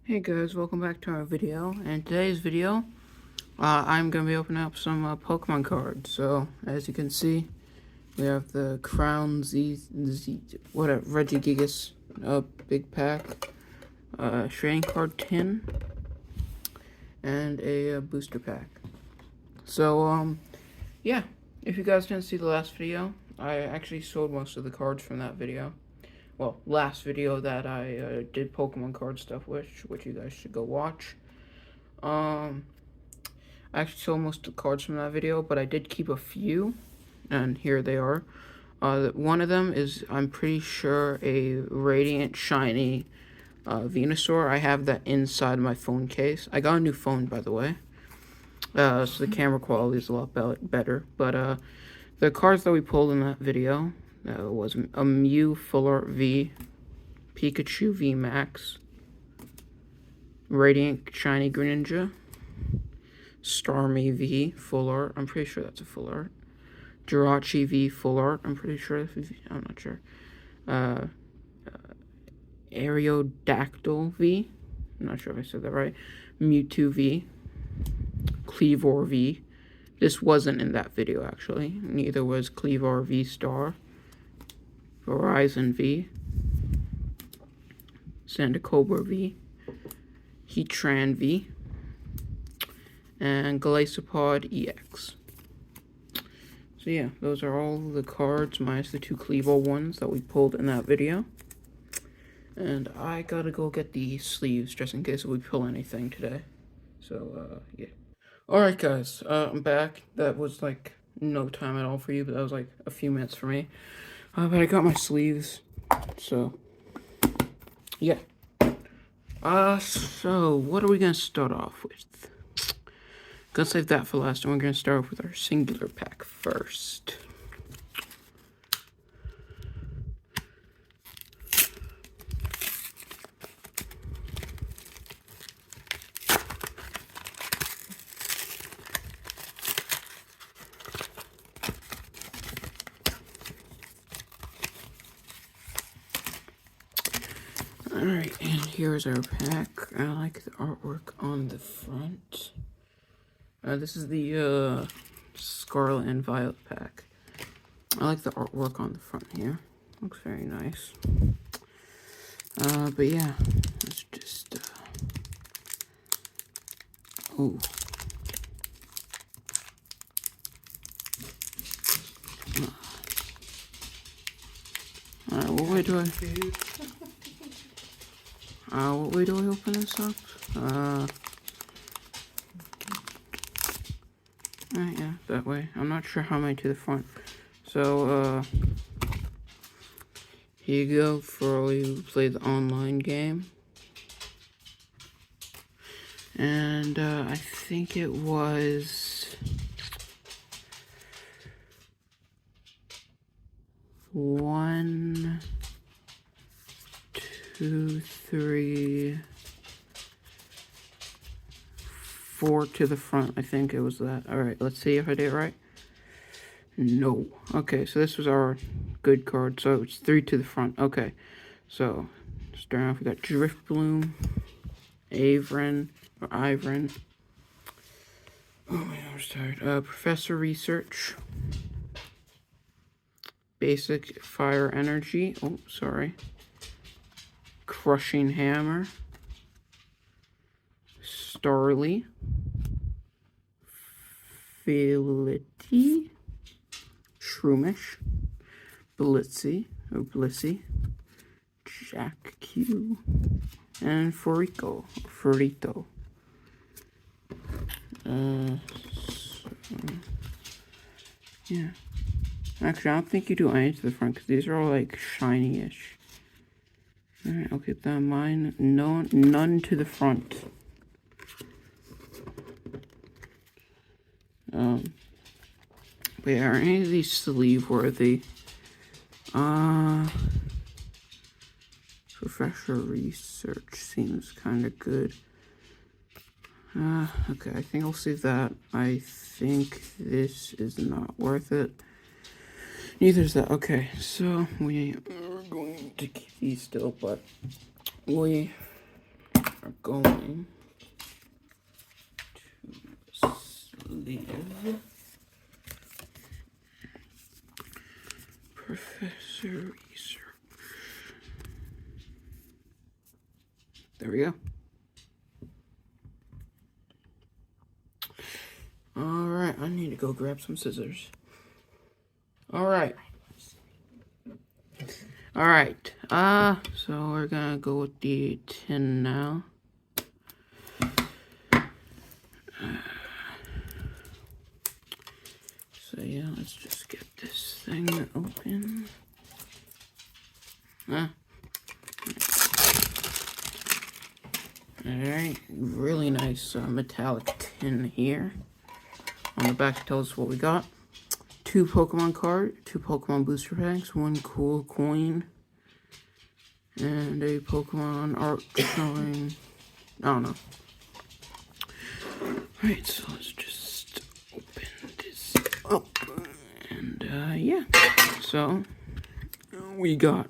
Hey guys, welcome back to our video. And today's video, I'm going to be opening up some Pokemon cards. So, as you can see, we have the Crown Regigigas big pack, trading card tin, and a booster pack. So, yeah, if you guys didn't see the last video, I actually sold most of the cards from that video. Well, last video that I did Pokemon card stuff with, which you guys should go watch. I actually sold most of the cards from that video, but I did keep a few, and here they are. One of them is, I'm pretty sure, a Radiant Shiny Venusaur. I have that inside my phone case. I got a new phone, by the way, so the camera quality is a lot better. But the cards that we pulled in that video was a Mew Full Art V, Pikachu V Max, Radiant Shiny Greninja, Starmie V Full Art. I'm pretty sure that's a Full Art. Jirachi V Full Art. I'm pretty sure that's I'm not sure. Aerodactyl V. I'm not sure if I said that right. Mewtwo V. Cleavor V. This wasn't in that video, actually. Neither was Cleavor V Star. Verizon V. Sandacobra V. Heatran V. And Galacipod EX. So yeah, those are all the cards minus the two Clevo ones that we pulled in that video. And I gotta go get the sleeves just in case we pull anything today. So, yeah. Alright guys, I'm back. That was like no time at all for you, but that was like a few minutes for me. But I got my sleeves, so, yeah. So, what are we gonna start off with? Gonna save that for last, and we're gonna start off with our singular pack first. Alright, and here's our pack. I like the artwork on the front. This is the Scarlet and Violet pack. I like the artwork on the front here. Looks very nice. But yeah, let's just, oh. Alright, what way do I open this up? Alright, yeah, that way. I'm not sure how many to the front. So, here you go for all you who play the online game. And, I think it was 1, 2, 3, 4 to the front. I think it was that. Alright, let's see if I did it right. No. Okay, so this was our good card. So it's 3 to the front. Okay. So, starting off, we got Driftbloom, Ivern. Oh my god, I was tired. Professor Research. Basic Fire Energy. Oh, sorry. Crushing Hammer. Starly. Fility. Shroomish. Blissey. Jack Q. And Furito. Yeah. Actually, I don't think you do any to the front, because these are all, like, shiny-ish. Alright, I'll keep that in mind. None to the front. But yeah, are any of these sleeve-worthy? Professor Research seems kind of good. Okay, I think I'll save that. I think this is not worth it. Neither is that. Okay, so we are going to keep these still, but we are going to sleeve. Professor Research. There we go. Alright, I need to go grab some scissors. Alright. Alright, so we're gonna go with the tin now. So yeah, let's just get this thing open. Alright, really nice metallic tin here. On the back it tells us what we got. 2 Pokemon card, 2 Pokemon booster packs, 1 cool coin, and a Pokemon art showing, I don't know. Alright, so let's just open this up, and yeah, so we got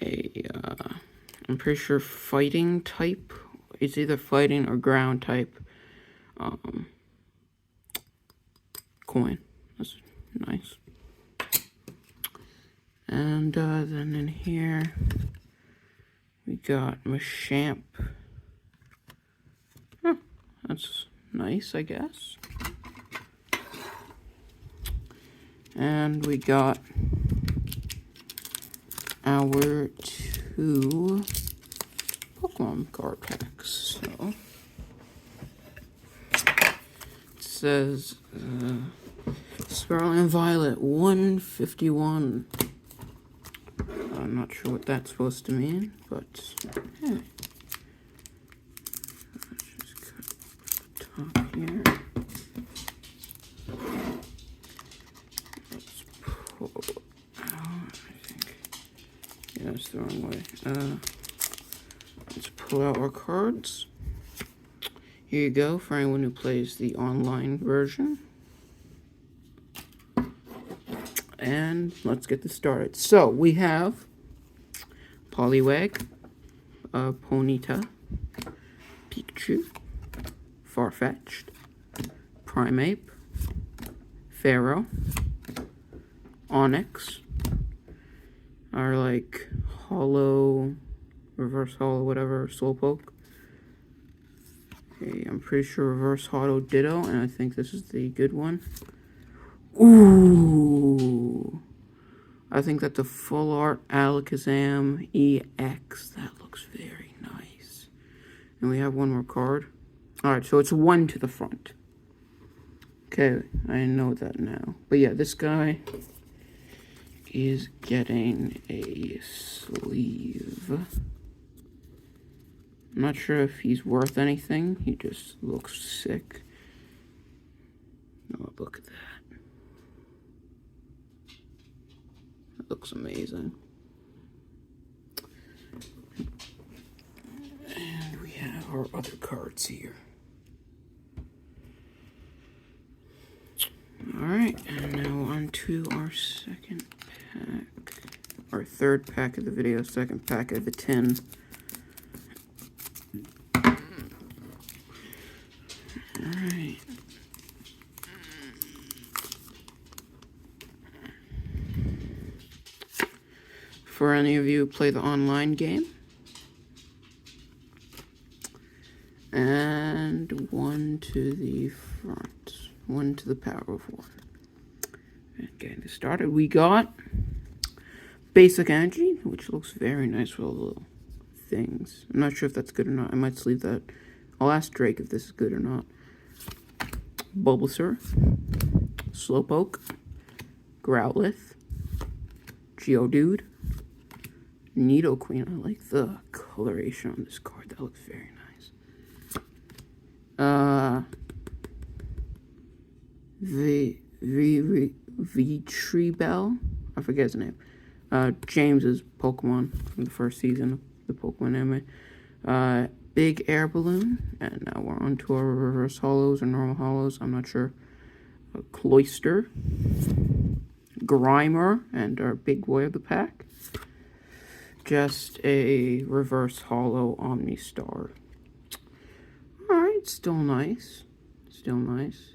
a, I'm pretty sure fighting type, it's either fighting or ground type, coin. That's nice. And then in here we got Machamp. Huh, that's nice, I guess. And we got our 2 Pokemon card packs. So it says Scarlet and Violet 151. I'm not sure what that's supposed to mean, but hey. Let's just cut open the top here. Let's pull out, I think. Yeah, it's the wrong way. Let's pull out our cards. Here you go, for anyone who plays the online version. And let's get this started. So, we have Poliwag, Ponyta, Pikachu, Farfetch'd, Primeape, Pharaoh, Onyx, our like hollow, reverse hollow, whatever, Slowpoke. Okay, I'm pretty sure reverse hollow Ditto, and I think this is the good one. Ooh, I think that's a full art Alakazam EX. That looks very nice. And we have one more card. Alright, so it's 1 to the front. Okay, I know that now. But yeah, this guy is getting a sleeve. I'm not sure if he's worth anything. He just looks sick. Oh, look at that. That looks amazing. And we have our other cards here. Alright, and now on to our second pack. Our third pack of the video, second pack of the tin. Alright. For any of you who play the online game. And 1 to the front. 1 to the power of 1. And getting this started, we got Basic Energy, which looks very nice with all the little things. I'm not sure if that's good or not. I might sleeve that. I'll ask Drake if this is good or not. Bulbasaur, Slowpoke, Growlithe, Geodude, Nidoqueen. I like the coloration on this card. That looks very nice. Vitribel. I forget his name. James's Pokemon from the first season of the Pokemon anime. Big Air Balloon. And now we're on to our reverse hollows or normal hollows. I'm not sure. Cloyster. Grimer. And our big boy of the pack. just a reverse hollow Omni Star. Alright, still nice. Still nice.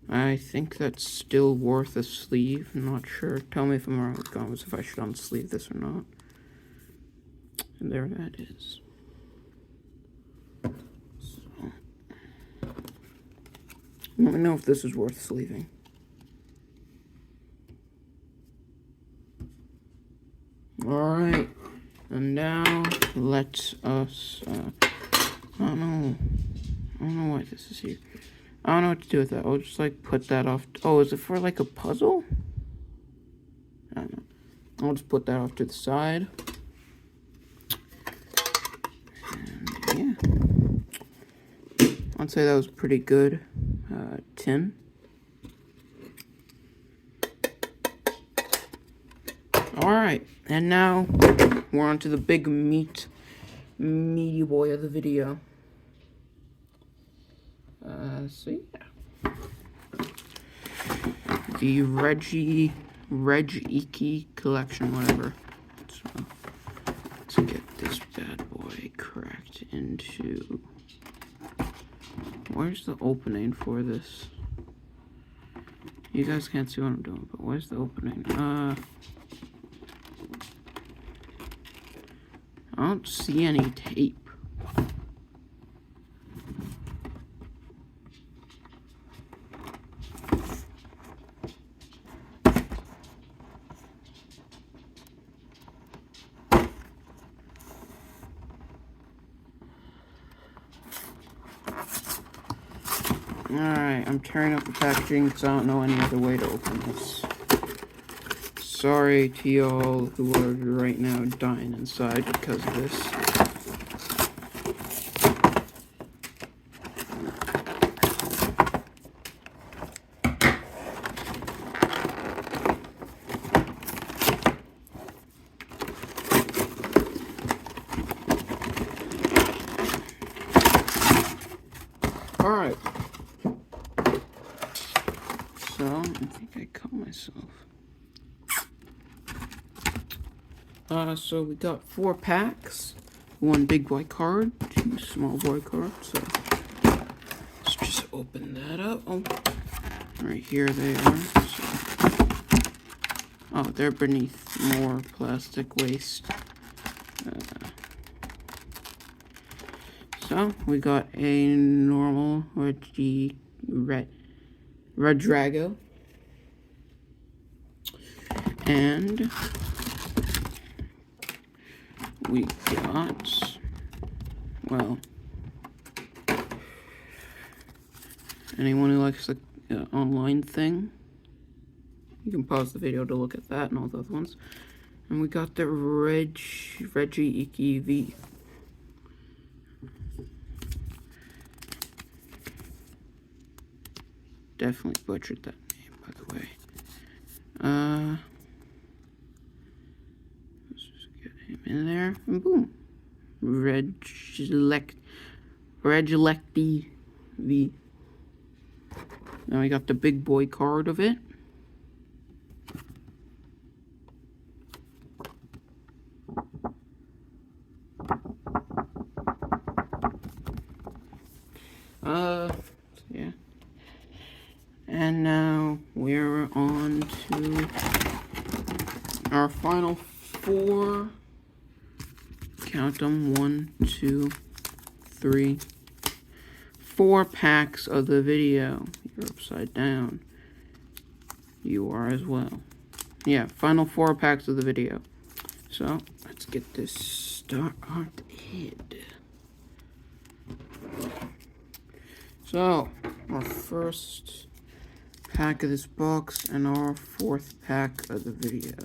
I think that's still worth a sleeve. I'm not sure. Tell me if I'm wrong with comments if I should unsleeve this or not. And there that is. So, let me know if this is worth sleeving. Alright. And now let us I don't know why this is here. I don't know what to do with that. I'll just like put that off. Oh, is it for like a puzzle? I don't know. I'll just put that off to the side. And yeah. I'd say that was pretty good tin. Alright, and now we're on to the big meaty boy of the video. So yeah. The Reg-Iki collection, whatever. So let's get this bad boy cracked into. Where's the opening for this? You guys can't see what I'm doing, but where's the opening? I don't see any tape. Alright, I'm tearing up the packaging because I don't know any other way to open this. Sorry to y'all who are right now dying inside because of this. Alright. So, I think I cut myself. So we got 4 packs, 1 big boy card, 2 small boy cards. So let's just open that up. Oh, right here they are. So, oh, they're beneath more plastic waste. So we got a normal Redrago, and we got, well, anyone who likes the online thing, you can pause the video to look at that and all the other ones. And we got the Reg-Iki V. Definitely butchered that name, by the way. Let's just get him in there, and boom. Reg-Iki V. Now we got the big boy card of it. Yeah. And now we're on to our final 4. Count them, 1, 2, 3, 4 packs of the video. You're upside down. You are as well. Yeah, final 4 packs of the video. So let's get this started. So our first pack of this box and our 4th pack of the video.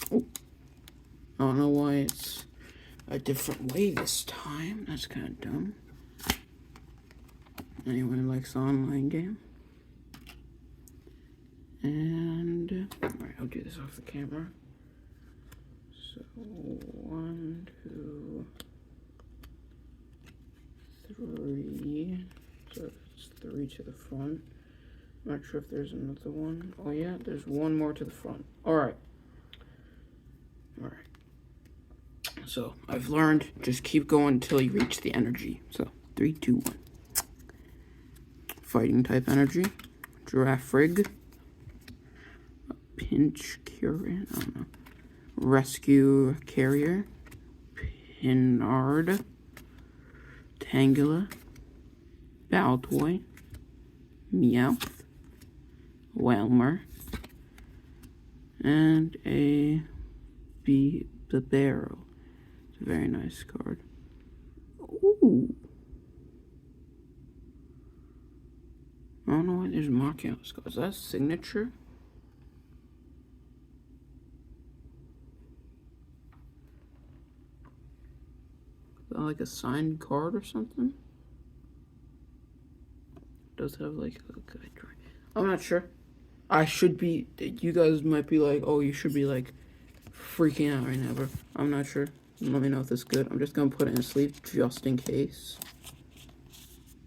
Oh, I don't know why it's a different way this time. That's kind of dumb. Anyone who likes the online game. And alright, I'll do this off the camera. So 1, 2, 3. So it's 3 to the front. I'm not sure if there's another one. Oh yeah, there's one more to the front. Alright. Alright. So I've learned, just keep going until you reach the energy. So 3, 2, 1. Fighting type energy. Giraffe rig. Pinch Cure, I don't know. Rescue Carrier. Pinard. Tangela. Baltoy. Meowth. Whalmer. And a Barrow. It's a very nice card. Ooh. I don't know why there's marking on this card. Is that a signature? Is that like a signed card or something? It does have like a good drawing. I'm not sure. I should be. You guys might be like, oh, you should be like freaking out right now, but I'm not sure. Let me know if this is good. I'm just gonna put it in a sleeve just in case.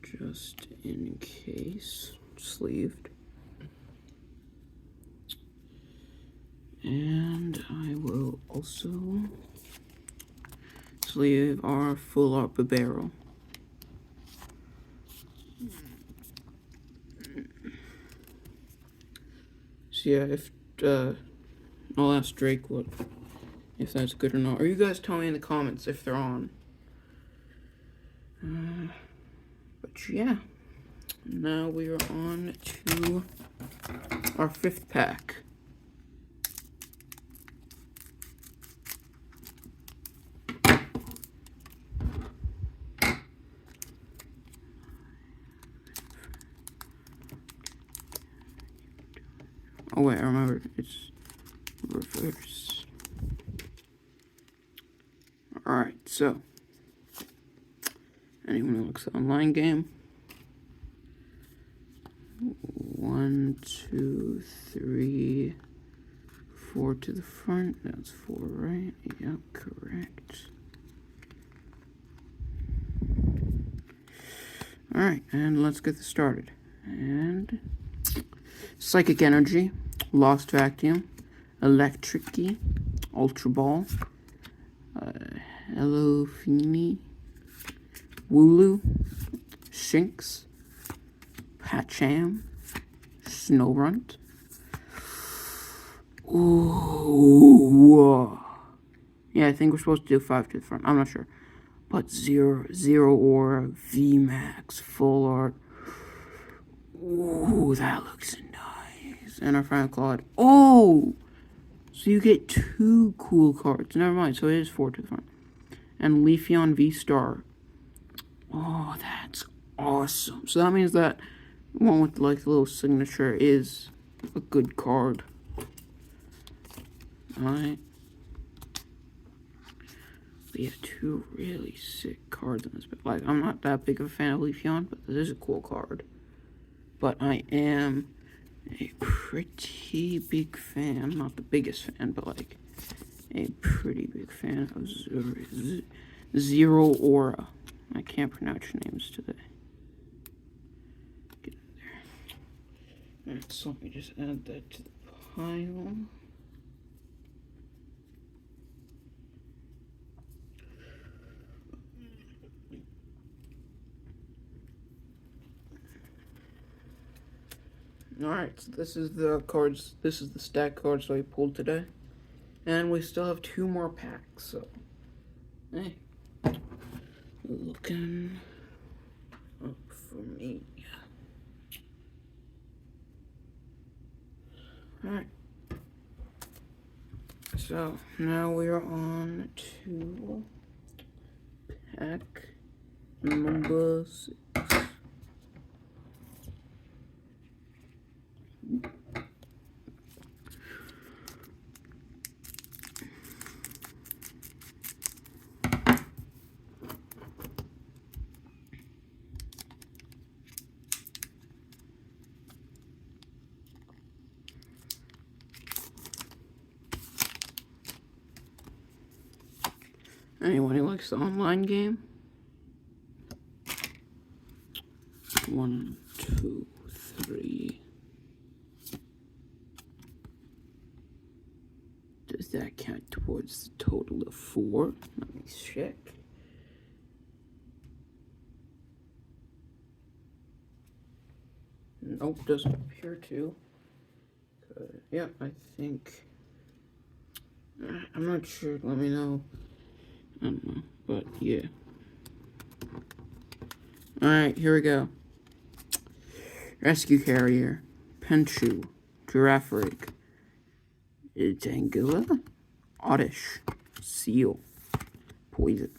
Just in case. Sleeved. And I will also sleeve our full art barrel. So yeah, if I'll ask Drake what if that's good or not. Or you guys tell me in the comments if they're on. But yeah, now we are on to our 5th pack. Oh wait, I remember, it's reverse. Alright, so anyone who looks at online game. 1, 2, 3, 4 to the front. That's 4, right? Yep, correct. Alright, and let's get this started. And Psychic Energy, Lost Vacuum, Electric-y, Ultra Ball, Hello Feeny, Wooloo, Shinx, Patcham, Snowrunt. Ooh. Yeah, I think we're supposed to do 5 to the front. I'm not sure. But Zero Aura, VMAX, Full Art. Ooh, that looks nice. And our final card. Oh! So you get 2 cool cards. Never mind, so it is 4 to the front. And Leafeon V-Star. Oh, that's awesome. So that means that one with like the little signature is a good card. Alright. But yeah, 2 really sick cards in this. Like, I'm not that big of a fan of Leafeon, but this is a cool card. But I am a pretty big fan, not the biggest fan, but like a pretty big fan of Zero Aura. I can't pronounce your names today. Get in there. Alright, so let me just add that to the pile. Alright, so this is the cards, this is the stack cards that we pulled today. And we still have 2 more packs, so hey. Looking up for me. Alright. So now we are on to pack number 6. Anyone who likes the online game? 1, 2, 3. Does that count towards the total of 4? Let me check. Nope, doesn't appear to. Yeah, I think. I'm not sure. Let me know. I don't know, but yeah. Alright, here we go. Rescue Carrier, Penshu, Giraffe Rig, Tangula, Oddish, Seal, Poison,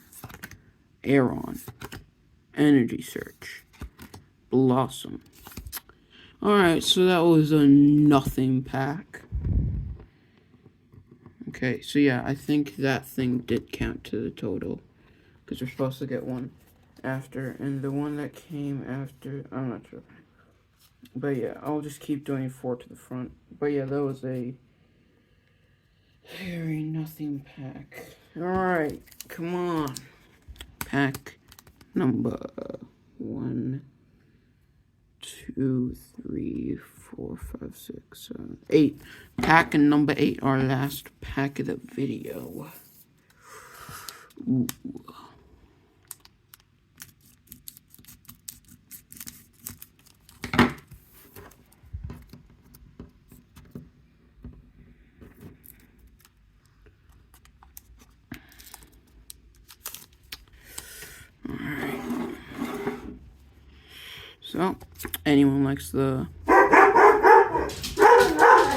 Aeron, Energy Search, Blossom. Alright, so that was a nothing pack. Okay, so yeah, I think that thing did count to the total. Because we're supposed to get one after. And the one that came after, I'm not sure. But yeah, I'll just keep doing 4 to the front. But yeah, that was a very nothing pack. Alright, come on. Pack number 1, 2, 3, 4, 5, 6, 7, 8. Pack number 8, our last pack of the video. Ooh. Alright. So, anyone likes the...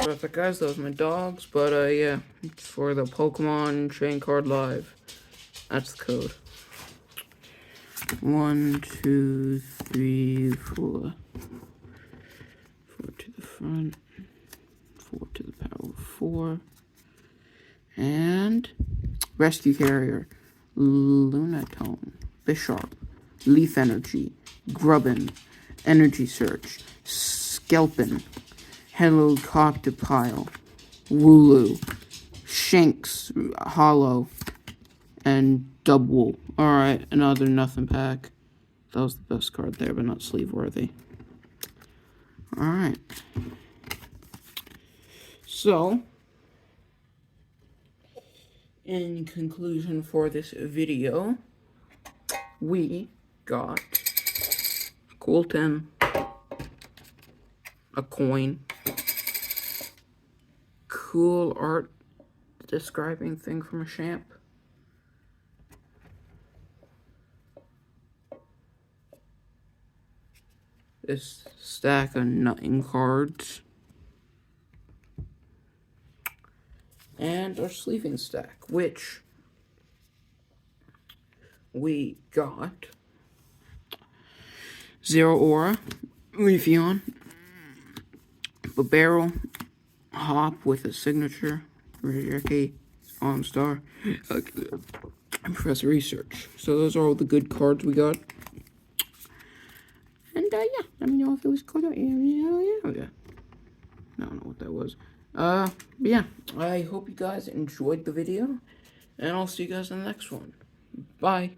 Sorry, guys, those are my dogs, but yeah, for the Pokemon Trading Card Live. That's the code. 1, 2, 3, 4. 4 to the front. 4 to the power of 4. And Rescue Carrier, Lunatone, Bisharp, Leaf Energy, Grubbin, Energy Search, Skelpin, Helicoptile, Wooloo, Shanks, Hollow, and Dubwool. Alright, another nothing pack. That was the best card there, but not sleeve worthy. Alright. So, in conclusion for this video, we got a cool 10, a coin, cool art describing thing from a champ, this stack of nothing cards, and our sleeving stack, which we got Zero Aura, Leafeon, Babero, Hop with a signature, Jackie, Star, and Professor Research. So those are all the good cards we got. And yeah, let me know if it was cool. Yeah. I don't know what that was. But yeah, I hope you guys enjoyed the video, and I'll see you guys in the next one. Bye.